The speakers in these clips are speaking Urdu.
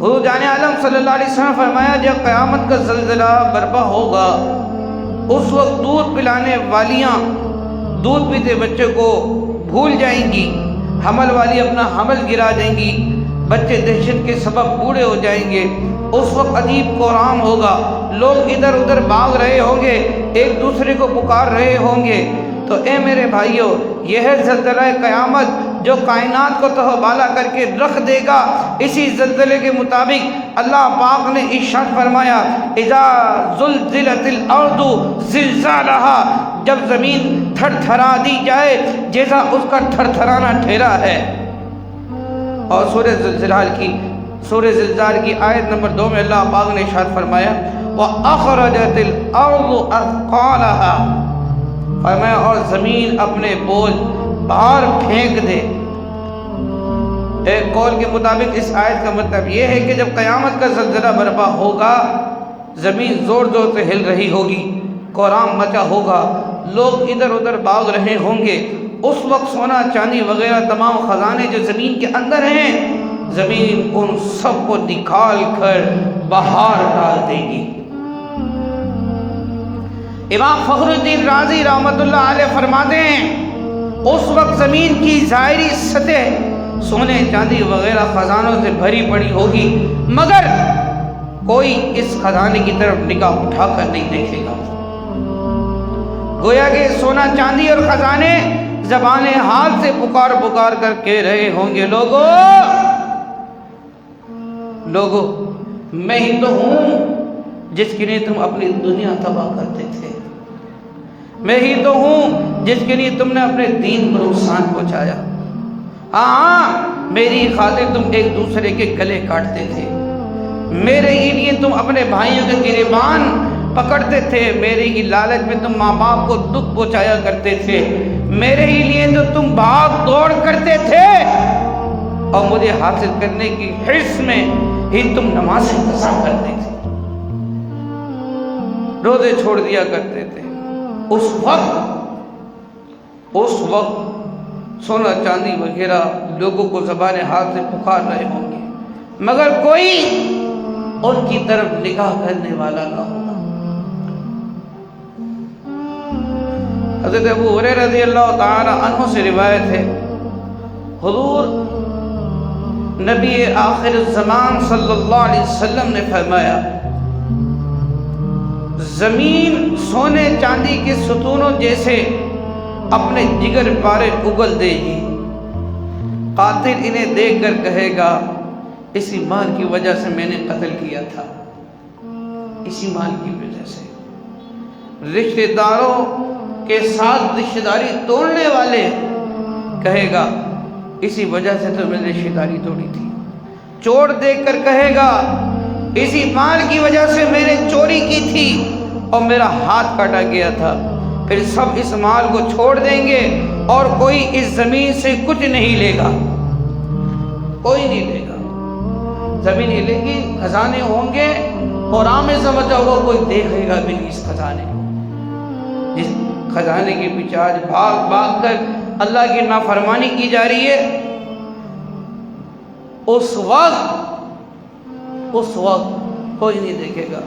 حضور جان عالم صلی اللہ علیہ وسلم فرمایا جب قیامت کا زلزلہ برپا ہوگا اس وقت دودھ پلانے والیاں دودھ پیتے بچے کو بھول جائیں گی، حمل والی اپنا حمل گرا دیں گی، بچے دہشت کے سبب بوڑھے ہو جائیں گے۔ اس وقت عجیب کورام ہوگا، لوگ ادھر ادھر بھاگ رہے ہوں گے، ایک دوسرے کو پکار رہے ہوں گے۔ تو اے میرے بھائیوں، یہ ہے زلزلہ قیامت جو کائنات کو تہوبالا کر کے رکھ دے گا۔ اسی زلزلے کے مطابق اللہ پاک نے ارشاد فرمایا اذا زلزلت الارض زلزالہا، جب زمین تھر تھرا دی جائے جیسا اس کا تھر تھرانا ٹھہرا ہے۔ اور سورہ زلزال کی آیت نمبر 2 میں اللہ پاک نے ارشاد فرمایا وَأَخْرَجَتِ الْأَرْضُ أَثْقَالَهَا، فرمایا اور زمین اپنے بوجھ باہر پھینک دے۔ ایک قول کے مطابق اس آیت کا مطلب یہ ہے کہ جب قیامت کا زلزلہ برپا ہوگا زمین زور زور سے ہل رہی ہوگی، کورام مچا ہوگا، لوگ ادھر ادھر بھاگ رہے ہوں گے۔ اس وقت سونا چاندی وغیرہ تمام خزانے جو زمین کے اندر ہیں زمین ان سب کو نکال کر باہر ڈال دے گی۔ امام فخر الدین رازی رحمۃ اللہ علیہ فرماتے ہیں اس وقت زمین کی ظاہری سطح سونے چاندی وغیرہ خزانوں سے بھری پڑی ہوگی، مگر کوئی اس خزانے کی طرف نگاہ اٹھا کر نہیں دیکھے گا۔ گویا کہ سونا چاندی اور خزانے زبان حال سے پکار پکار کر کہہ رہے ہوں گے لوگو میں ہی تو ہوں جس کے لیے تم اپنی دنیا تباہ کرتے تھے، میں ہی تو ہوں جس کے لیے تم نے اپنے دین کو نقصان پہنچایا، ہاں میری خاطر تم ایک دوسرے کے گلے کاٹتے تھے، میرے ہی لیے تم اپنے بھائیوں کے گریبان پکڑتے تھے، میرے ہی لالچ میں تم ماں باپ کو دکھ پہنچایا کرتے تھے، میرے ہی لیے جو تم بھاگ دوڑ کرتے تھے اور مجھے حاصل کرنے کی حرص میں ہی تم نماز قضا کرتے تھے، روزے چھوڑ دیا کرتے تھے۔ اس وقت سونا چاندی وغیرہ لوگوں کو زبان حال سے پکار رہے ہوں گے، مگر کوئی ان کی طرف نگاہ کرنے والا نہ ہوگا۔ حضرت ابو ہریرہ رضی اللہ تعالی عنہ سے روایت ہے حضور نبی آخر الزمان صلی اللہ علیہ وسلم نے فرمایا زمین سونے چاندی کے ستونوں جیسے اپنے جگر پارے اگل دے گی، قاتل انہیں دیکھ کر کہے گا اسی مال کی وجہ سے میں نے قتل کیا تھا، اسی مال کی وجہ سے۔ رشتہ داروں کے ساتھ رشتہ داری توڑنے والے کہے گا اسی وجہ سے تو میں نے رشتہ داری توڑی تھی۔ چور دیکھ کر کہے گا اسی مال کی وجہ سے میں نے چوری کی تھی اور میرا ہاتھ کاٹا گیا تھا۔ پھر سب اس مال کو چھوڑ دیں گے اور کوئی اس زمین سے کچھ نہیں لے گا، کوئی نہیں لے گا، زمین ہی لے گی، خزانے ہوں گے اور میں سمجھا ہوگا کوئی دیکھے گا بھی نہیں اس خزانے، جس خزانے کے پیچھے آج بھاگ بھاگ کر اللہ کی نافرمانی کی جا رہی ہے، اس وقت کوئی نہیں دیکھے گا۔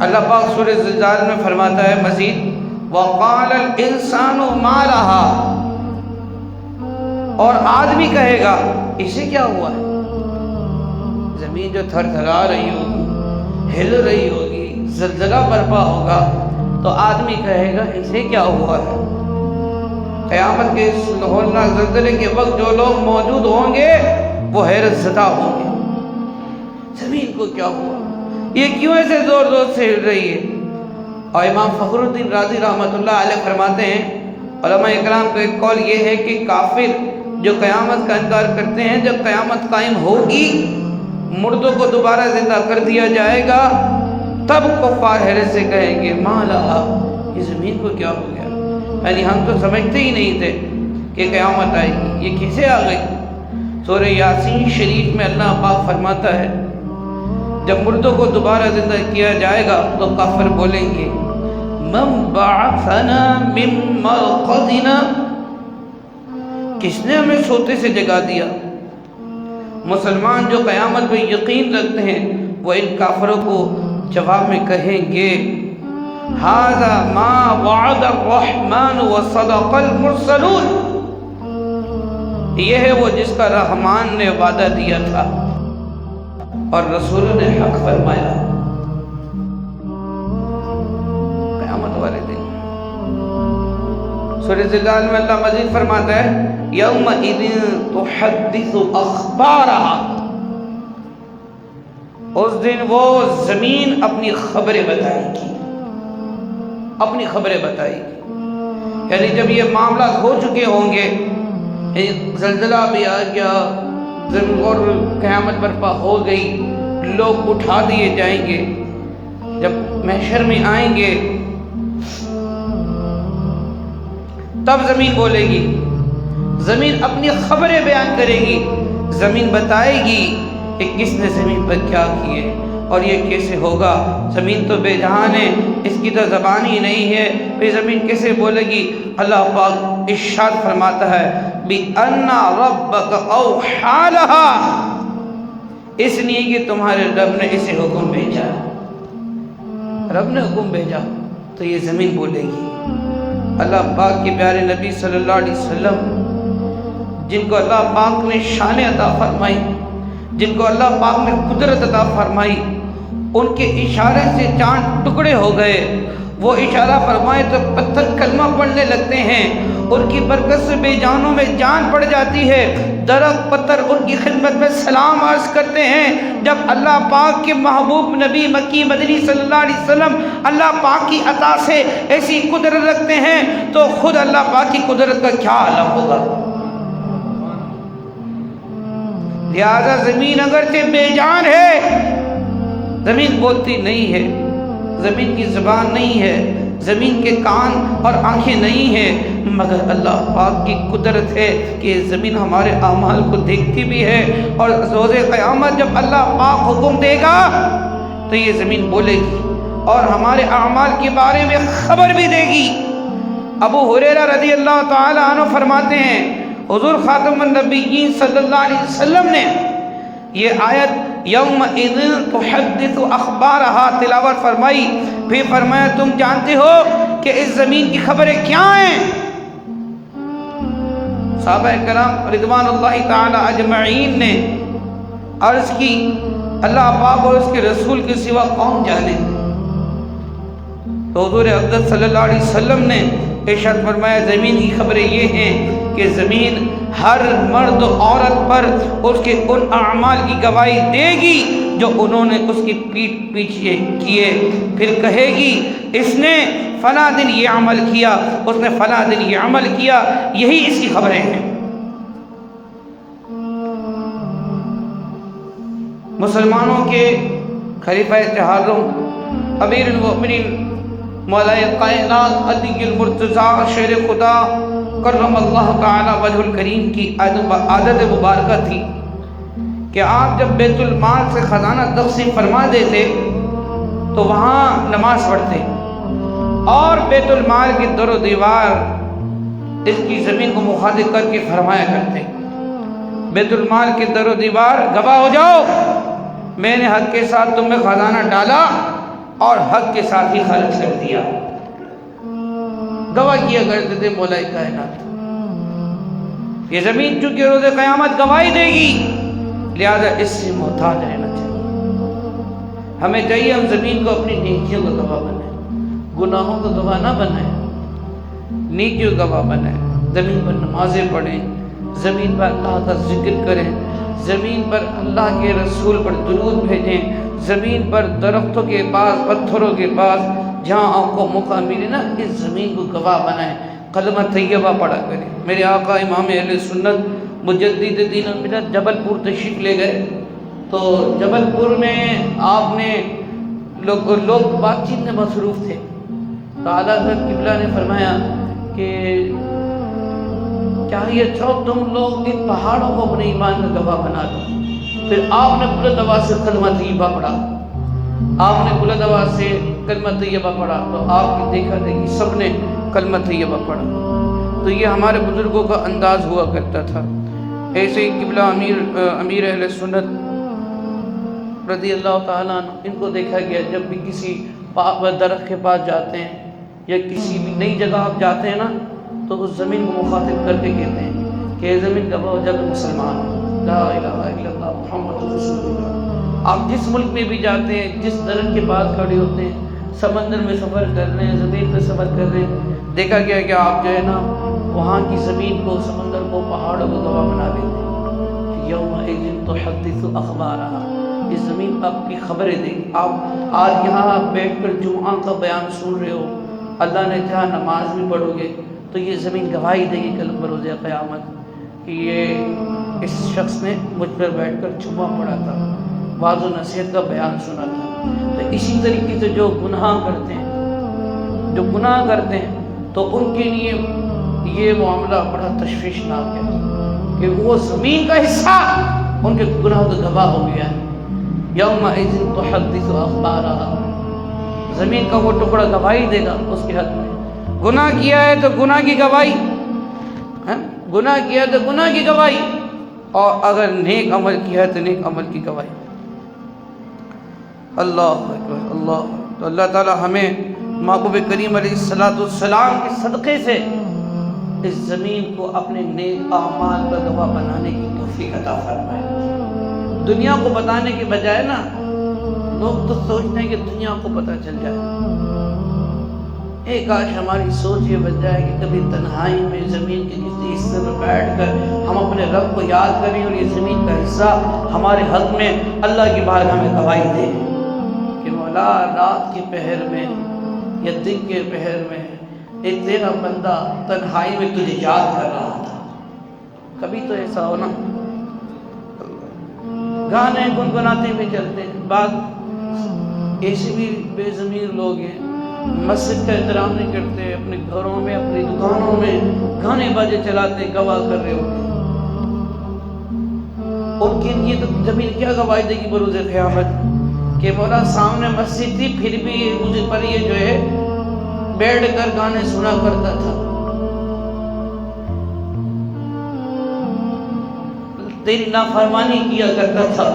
اللہ پاک سورہ زلزال میں فرماتا ہے مزید وَقَالَ الْإِنسَانُ مَا لَهَا، اور آدمی کہے گا اسے کیا ہوا ہے؟ زمین جو تھر تھرا رہی ہوگی، ہل رہی ہوگی، زلزلہ برپا ہوگا تو آدمی کہے گا اسے کیا ہوا ہے؟ قیامت کے اس ہولناک زلزلے کے وقت جو لوگ موجود ہوں گے وہ حیرت زدہ ہوں گے، زمین کو کیا ہوا، یہ کیوں ایسے زور زور سے ہل رہی ہے؟ اور امام فخر الدین رازی رحمۃ اللہ علیہ فرماتے ہیں علماء اکرام کا ایک قول یہ ہے کہ کافر جو قیامت کا انکار کرتے ہیں جب قیامت قائم ہوگی مردوں کو دوبارہ زندہ کر دیا جائے گا تب کفار حیرت سے کہیں گے ما لہا، یہ زمین کو کیا ہو گیا، یعنی ہم تو سمجھتے ہی نہیں تھے کہ قیامت آئے گی، یہ کیسے آ گئی؟ سورہ یاسین شریف میں اللہ پاک فرماتا ہے جب مردوں کو دوبارہ زندہ کیا جائے گا تو کافر بولیں گے من بعثنا من مرقدنا، کس نے ہمیں سوتے سے جگا دیا؟ مسلمان جو قیامت پہ یقین رکھتے ہیں وہ ان کافروں کو جواب میں کہیں گے ھذا ما وعد الرحمن وصدق المرسلون، یہ ہے وہ جس کا رحمان نے وعدہ دیا تھا اور رسولوں نے حق فرمایا۔ قیامت والے دن سورہ زلزال میں اللہ مزید فرماتا ہے یومئذ تحدث اخبارہا، اس دن وہ زمین اپنی خبریں بتائے گی، اپنی خبریں بتائے گی۔ یعنی جب یہ معاملات ہو چکے ہوں گے، زلزلہ بھی آ گیا اور قیامت برپا ہو گئی، لوگ اٹھا دیے جائیں گے، جب محشر میں آئیں گے تب زمین بولے گی، زمین اپنی خبریں بیان کرے گی، زمین بتائے گی کہ کس نے زمین پر کیا کیے اور یہ کیسے ہوگا۔ زمین تو بے جہان ہے، اس کی تو زبان ہی نہیں ہے، پھر زمین کیسے بولے گی؟ اللہ پاک ارشاد فرماتا ہے بِأَنَّ رَبَّكَ أَوْحَىٰ لَهَا، اس لیے کہ تمہارے رب نے اسے حکم بھیجا، رب نے حکم بھیجا تو یہ زمین بولے گی۔ اللہ پاک کے پیارے نبی صلی اللہ علیہ وسلم جن کو اللہ پاک نے شان عطا فرمائی، جن کو اللہ پاک نے قدرت عطا فرمائی، ان کے اشارے سے چاند ٹکڑے ہو گئے، وہ اشارہ فرمائے تو پتھر کلمہ پڑھنے لگتے ہیں، ان کی برکت سے بے جانوں میں جان پڑ جاتی ہے، درخت پتھر ان کی خدمت میں سلام عرض کرتے ہیں۔ جب اللہ پاک کے محبوب نبی مکی مدنی صلی اللہ علیہ وسلم اللہ پاک کی عطا سے ایسی قدرت رکھتے ہیں تو خود اللہ پاک کی قدرت کا کیا عالم ہوگا۔ لہذا زمین اگرچہ بے جان ہے، زمین بولتی نہیں ہے، زمین کی زبان نہیں ہے، زمین کے کان اور آنکھیں نہیں ہیں، مگر اللہ پاک کی قدرت ہے کہ زمین ہمارے اعمال کو دیکھتی بھی ہے، اور روز قیامت جب اللہ پاک حکم دے گا تو یہ زمین بولے گی اور ہمارے اعمال کے بارے میں خبر بھی دے گی۔ ابو ہریرہ رضی اللہ تعالی عنہ فرماتے ہیں حضور خاتم النبیین صلی اللہ علیہ وسلم نے یہ آیت یومئذ تحدث اخبارہا تلاوت فرمائی، پھر فرمایا تم جانتے ہو کہ اس زمین کی خبریں کیا ہیں؟ صحابہ کرام رضوان اللہ تعالی اجمعین نے عرض کی اللہ پاک اور اس کے رسول کے سوا کون جانے؟ تو حضور اقدس صلی اللہ علیہ وسلم نے ارشاد فرمایا زمین کی خبریں یہ ہیں کہ زمین ہر مرد و عورت پر اس کے ان اعمال کی گواہی دے گی جو انہوں نے اس کی پیٹھ پیچھے کیے، پھر کہے گی اس نے فلاں دن یہ عمل کیا، اس نے فلاں دن یہ عمل کیا، یہی اس کی خبریں ہیں۔ مسلمانوں کے خلیفہ چہارم امیر المؤمنین مولا کائنات علی المرتضیٰ شیر خدا کرم اللہ تعالی وجہ الکریم کی عادت مبارکہ تھی کہ آپ جب بیت المال سے خزانہ تقسیم فرما دیتے تو وہاں نماز پڑھتے اور بیت المال کی در و دیوار اس کی زمین کو مخاطب کر کے فرمایا کرتے بیت المال کی در و دیوار گواہ ہو جاؤ میں نے حق کے ساتھ تم میں خزانہ ڈالا اور حق کے ساتھ ہی خرچ کر دیا، گواہ کیا کرتے تھے مولا کائنات۔ یہ زمین چونکہ روز قیامت گواہی دے گی لہذا اس سے محتاج رہنا چاہیے، ہمیں چاہیے ہم زمین کو اپنی نیکیوں کا گواہ بنائیں، گناہوں کا گواہ نہ بنائیں، نیکیوں کا گواہ بنائیں، زمین پر نمازیں پڑھیں، زمین پر اللہ کا ذکر کریں، زمین پر اللہ کے رسول پر درود بھیجیں، زمین پر درختوں کے پاس پتھروں کے پاس جہاں آپ کو موقع ملے نا اس زمین کو گواہ بنائیں، کلمہ طیبہ پڑھا کریں۔ میرے آقا امام اہل سنت مجدد دین و ملت جبل پور تشریف لے گئے تو جبل پور میں آپ نے لوگ بات چیت میں مصروف تھے تو اعلیٰ حضرت قبلہ نے فرمایا کہ چاہیے چھو تم لوگ ان پہاڑوں کو اپنے ایمان کا گواہ بنا دو۔ پھر آپ نے بلند آواز سے کلمہ طیبہ پڑھا، آپ نے بلند آواز سے کلمہ طیبہ پڑھا تو آپ کی دیکھا دیکھی سب نے کلمہ طیبہ پڑھا۔ تو یہ ہمارے بزرگوں کا انداز ہوا کرتا تھا۔ ایسے ہی قبلہ امیر اہل سنت رضی اللہ تعالیٰ عنہ، ان کو دیکھا گیا جب بھی کسی درخت کے پاس جاتے ہیں یا کسی بھی نئی جگہ آپ جاتے ہیں نا، تو اس زمین کو مخاطب کر کے کہتے ہیں کہ اے زمین گواہ ہو جب مسلمان لا الہ الا اللہ محمد رسول اللہ۔ آپ جس ملک میں بھی جاتے ہیں، جس درخت کے پاس کھڑے ہوتے ہیں، سمندر میں سفر کر رہے ہیں، زمین پہ سفر کر رہے ہیں، دیکھا گیا کہ آپ جو ہے نا وہاں کی زمین کو، سمندر کو، پہاڑوں کو گواہ بنا دیتے ہیں کہ یومئذ تحدث اخبارہا، یہ زمین آپ کی خبریں دے گی۔ آپ آج یہاں بیٹھ کر جمعہ کا بیان سن رہے ہو، اللہ نے جہاں نماز بھی پڑھو گے تو یہ زمین گواہی دے گی کل بروز قیامت کہ یہ اس شخص نے مجھ پر بیٹھ کر جمعہ پڑھا تھا، واعظ و نصیحت کا بیان سنا تھا۔ تو اسی طریقے سے جو گناہ کرتے ہیں تو ان کے لیے یہ معاملہ بڑا تشویشناک ہے کہ وہ زمین کا حصہ ان کے گناہ کا گواہ ہو گیا ہے۔ یومئذ تحدث اخبارہا، زمین کا وہ ٹکڑا گواہی دے گا اس کے حق میں۔ گناہ کیا ہے تو گناہ کی گواہی، گناہ کیا ہے تو گناہ کی گواہی، اور اگر نیک عمل کیا ہے تو نیک عمل کی گواہی۔ اللہ اکبر، اللہ اکبر۔ تو اللہ تعالی ہمیں محبوب کریم علیہ السلام کے صدقے سے اس زمین کو اپنے نیک اعمال کا گواہ بنانے کی توفیق عطا فرمائے۔ دنیا کو بتانے کے بجائے نا لوگ تو سوچتے ہیں کہ دنیا کو پتہ چل جائے۔ کاش ہماری سوچ یہ بن جائے کہ کبھی تنہائی میں زمین کے کسی حصے میں بیٹھ کر ہم اپنے رب کو یاد کریں اور یہ زمین کا حصہ ہمارے حق میں اللہ کی بارگاہ میں گواہی دے کہ مولا رات کے پہر میں یا دن کے پہر میں ایک تیرا بندہ تنہائی میں تجھے یاد کر رہا تھا۔ کبھی تو ایسا ہو نا، گانے گنگناتے ہوئے چلتے ہیں، بعض ایسے بھی بے ضمیر لوگ ہیں مسجد کا احترام نہیں کرتے، اپنے گھروں میں اپنی دکانوں میں گانے باجے چلاتے گواہ کر رہے ہوتے ہیں۔ اور یہ تو زمین کیا گواہی دے گی بروز قیامت کہ مولا سامنے مسجد تھی پھر بھی مجھے پر یہ جو ہے بیٹھ کر گانے سنا کرتا تھا، تیری نافرمانی کیا کرتا تھا۔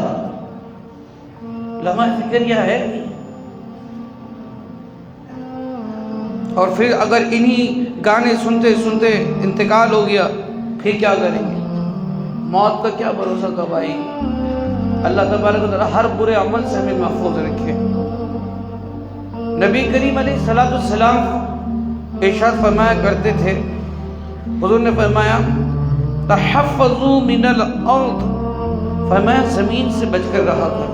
لمحہ فکر یہ ہے۔ اور پھر اگر انہی گانے سنتے سنتے انتقال ہو گیا پھر کیا کریں گے؟ موت کا کیا بھروسہ گواہی۔ اللہ تبارک و تعالی ہر برے عمل سے ہمیں محفوظ رکھے۔ نبی کریم علیہ السلام ارشاد فرمایا کرتے تھے، حضور نے فرمایا تحفظوا من الارض، فرمایا زمین سے بچ کر رہا کرو۔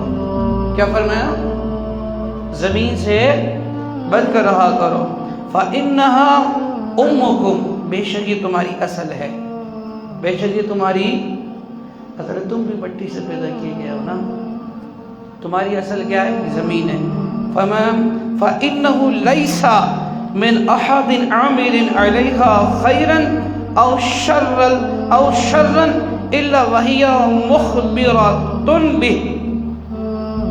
کیا فرمایا؟ زمین سے بچ کر رہا کرو۔ فَإِنَّهَا أُمُّكُمْ، بے شک یہ تمہاری اصل ہے، بے شک یہ تمہاری اصل ہے۔ تم بھی مٹی سے پیدا کیے گئے ہو نا، تمہاری اصل کیا ہے؟ زمین ہے۔ فَإِنَّهُ لَيْسَ مِنْ أَحَدٍ عَامِلٍ عَلَيْهَا خَيْرًا أَوْ شَرًّا إِلَّا وَهِيَ مُخْبِرَةٌ بِهِ،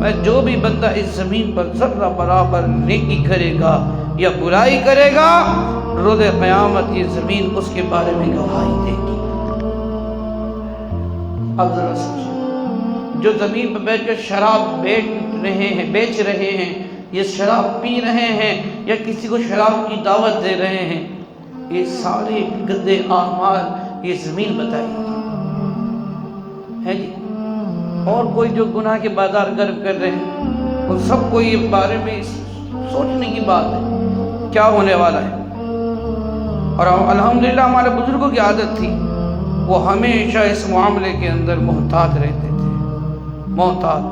میں جو بھی بندہ اس زمین پر ذرہ برابر نیکی کرے گا یا برائی کرے گا، روز قیامت یہ زمین اس کے بارے میں گواہی دے گی۔ اب ذرا سوچیں، جو زمین پر بیٹھ کر شراب بیچ رہے ہیں یہ شراب پی رہے ہیں یا کسی کو شراب کی دعوت دے رہے ہیں، یہ سارے گندے اعمال یہ زمین بتائے گی، ہے جی۔ اور کوئی جو گناہ کے بازار گرم کر رہے ہیں ان سب کو یہ بارے میں سوچنے کی بات ہے کیا ہونے والا ہے۔ اور الحمدللہ ہمارے بزرگوں کی عادت تھی، وہ ہمیشہ اس معاملے کے اندر محتاط رہتے تھے، محتاط۔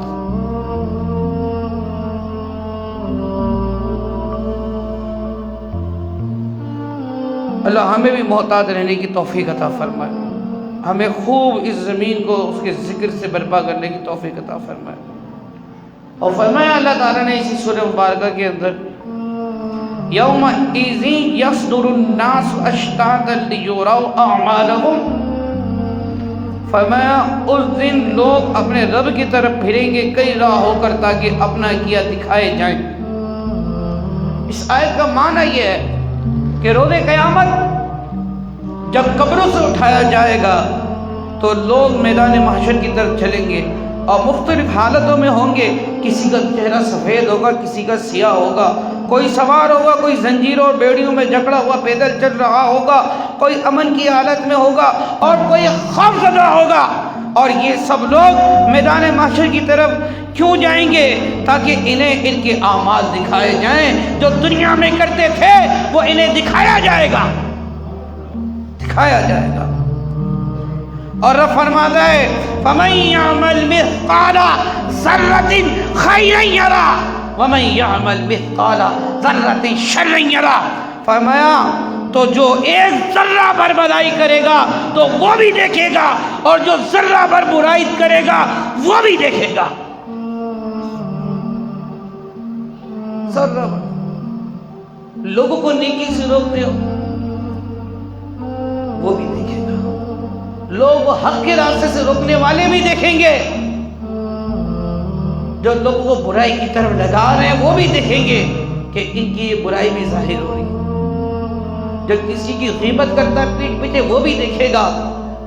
اللہ ہمیں بھی محتاط رہنے کی توفیق عطا فرمائے، ہمیں خوب اس زمین کو اس کے ذکر سے برپا کرنے کی توفیق عطا فرمائے۔ اور فرمایا اللہ تعالیٰ نے اسی سورہ مبارکہ کے اندر یومئذ یصدر الناس اشتاتا لیروا اعمالہم، فرمایا اس دن لوگ اپنے رب کی طرف پھریں گے کئی راہ ہو کر تاکہ اپنا کیا دکھائے جائیں۔ اس آیت کا معنی یہ ہے کہ روز قیامت جب قبروں سے اٹھایا جائے گا تو لوگ میدان محشر کی طرف چلیں گے اور مختلف حالتوں میں ہوں گے. کسی کا چہرہ سفید ہوگا، کسی کا سیاہ ہوگا، کوئی سوار ہوگا، کوئی زنجیروں اور بیڑیوں میں جکڑا ہوا پیدل چل رہا ہوگا، کوئی امن کی حالت میں ہوگا اور کوئی خوف زدہ ہوگا. اور یہ سب لوگ میدان محشر کی طرف کیوں جائیں گے؟ تاکہ انہیں ان کے اعمال دکھائے جائیں. جو دنیا میں کرتے تھے وہ انہیں دکھایا جائے گا، دکھایا جائے گا. اور رب فرماتا ہے فَمَن يَعْمَلْ مِثْقَالَ ذَرَّةٍ خَيْرًا يَرَهُ وَمَن يَعْمَلْ مِثْقَالَ ذَرَّةٍ شَرًّا يَرَهُ. فرمایا تو جو ایک ذرہ بھر بھلائی کرے گا تو وہ بھی دیکھے گا، اور جو ذرہ بھر برائی کرے گا وہ بھی دیکھے گا. ذرہ بھر لوگوں کو نیکی سے روکتے ہو وہ بھی دیکھے گا، لوگ حق کے راستے سے روکنے والے بھی دیکھیں گے، جو لوگوں کو برائی کی طرف لگا رہے ہیں وہ بھی دیکھیں گے کہ ان کی یہ برائی بھی ظاہر ہو رہی ہے. جو کسی کی غیبت کرتا ہے پیٹھ پیچھے وہ بھی دیکھے گا،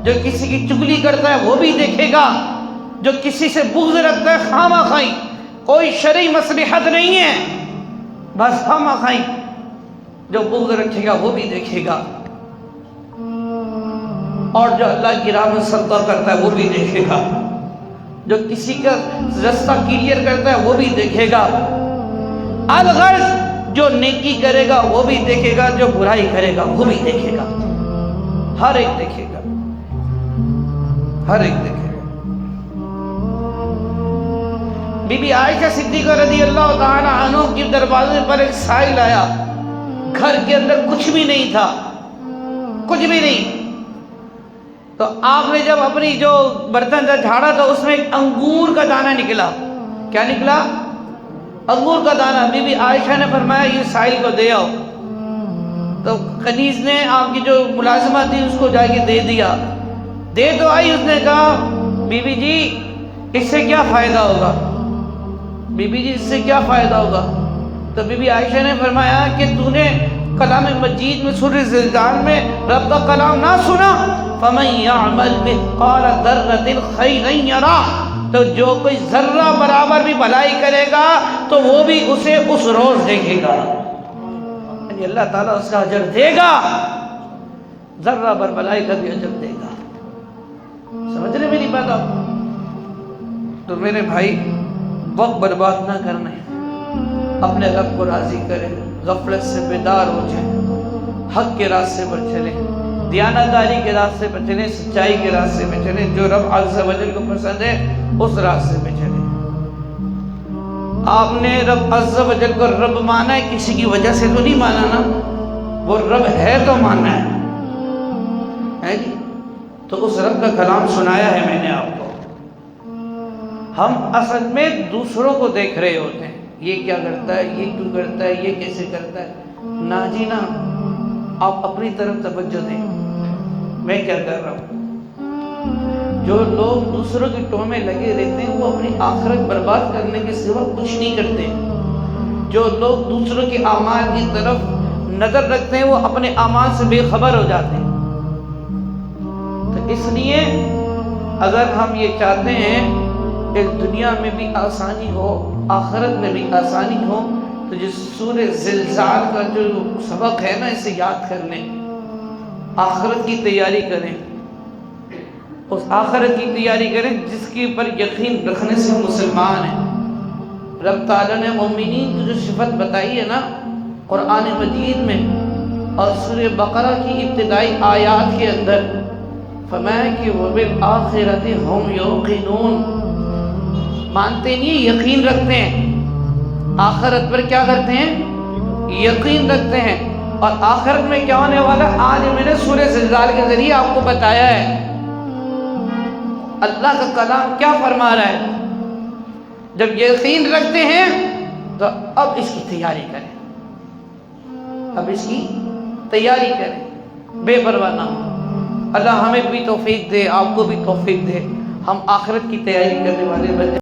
جو کسی کی چگلی کرتا ہے وہ بھی دیکھے گا، جو کسی سے بغض رکھتا ہے خواہ خواہی، کوئی شرعی مصلحت نہیں ہے، بس خواہ خواہی جو بغض رکھے گا وہ بھی دیکھے گا. اور جو اللہ کی راہ میں صدقہ کرتا ہے وہ بھی دیکھے گا، جو کسی کا رستہ کلیئر کرتا ہے وہ بھی دیکھے گا. الغرض جو نیکی کرے گا وہ بھی دیکھے گا، جو برائی کرے گا وہ بھی دیکھے گا. ہر ایک دیکھے گا، ہر ایک دیکھے گا. بی بی عائشہ صدیقہ رضی اللہ تعالی عنہ کے دروازے پر ایک سائل آیا. گھر کے اندر کچھ بھی نہیں تھا، کچھ بھی نہیں. تو آپ نے جب اپنی جو برتن جھاڑا تو اس میں ایک انگور کا دانہ نکلا. کیا نکلا؟ انگور کا دانہ. بی بی عائشہ نے فرمایا یہ سائل کو دے آؤ. تو کنیز نے آپ کی جو ملازمہ تھی اس کو جا کے دے دیا. دے تو آئی، اس نے کہا بی بی جی اس سے کیا فائدہ ہوگا، بی بی جی اس سے کیا فائدہ ہوگا؟ تو بی بی عائشہ نے فرمایا کہ تو نے کلام مجید میں سورہ زلزال میں رب کا کلام نہ سنا؟ فَمَن يَعْمَلْ مِثْقَالَ ذَرَّةٍ خَيْرًا يَرَهُ. تو جو کوئی ذرہ برابر بھی بھلائی کرے گا تو وہ بھی اسے اس روز دیکھے گا، یعنی اللہ تعالیٰ اس کا اجر دے گا، ذرہ بر بھلائی کا بھی اجر دے گا. سمجھ رہے میری بات آپ؟ تو میرے بھائی وقت برباد نہ کرنے، اپنے رب کو راضی کریں، غفلت سے بیدار ہو جائیں، حق کے راستے پر چلیں، دیانتداری کے راستے پر چلیں، سچائی کے راستے پر چلیں، جو رب عز و جل کو پسند ہے اس راستے پہ چلیں. آپ نے رب عز و جل کو رب مانا ہے، کسی کی وجہ سے تو نہیں مانا نا، وہ رب ہے تو مانا ہے جی. تو اس رب کا کلام سنایا ہے میں نے آپ کو. ہم اصل میں دوسروں کو دیکھ رہے ہوتے ہیں، یہ کیا کرتا ہے، یہ کیوں کرتا ہے، یہ کیسے کرتا ہے. نہ جی نہ، آپ اپنی طرف توجہ دیں. میں کیا کر رہا ہوں؟ جو لوگ دوسروں کی ٹوہ میں لگے رہتے ہیں وہ اپنی آخرت برباد کرنے کے سوا کچھ نہیں کرتے. جو لوگ دوسروں کے اعمال کی طرف نظر رکھتے ہیں وہ اپنے اعمال سے بے خبر ہو جاتے ہیں. تو اس لیے اگر ہم یہ چاہتے ہیں کہ دنیا میں بھی آسانی ہو، آخرت میں بھی آسانی ہو، تو جس سورہ زلزال کا جو سبق ہے نا اسے یاد کر لیں، آخرت کی تیاری کریں. اس آخرت کی تیاری کریں جس کے پر یقین رکھنے سے مسلمان ہیں. رب تعالیٰ نے مومنین کی جو صفت بتائی ہے نا قرآن مجید میں اور سورہ بقرہ کی ابتدائی آیات کے اندر، فرمایا کہ وَبِالْآخِرَةِ هُمْ يُوقِنُونَ. مانتے نہیں، یقین رکھتے ہیں. آخرت پر کیا کرتے ہیں؟ یقین رکھتے ہیں. اور آخرت میں کیا ہونے والا آج میں نے سورہ زلزال کے ذریعے آپ کو بتایا ہے. اللہ کا کلام کیا فرما رہا ہے؟ جب یقین رکھتے ہیں تو اب اس کی تیاری کریں، اب اس کی تیاری کریں، بے پرواہ نہ ہو. اللہ ہمیں بھی توفیق دے، آپ کو بھی توفیق دے، ہم آخرت کی تیاری کرنے والے بن جائیں.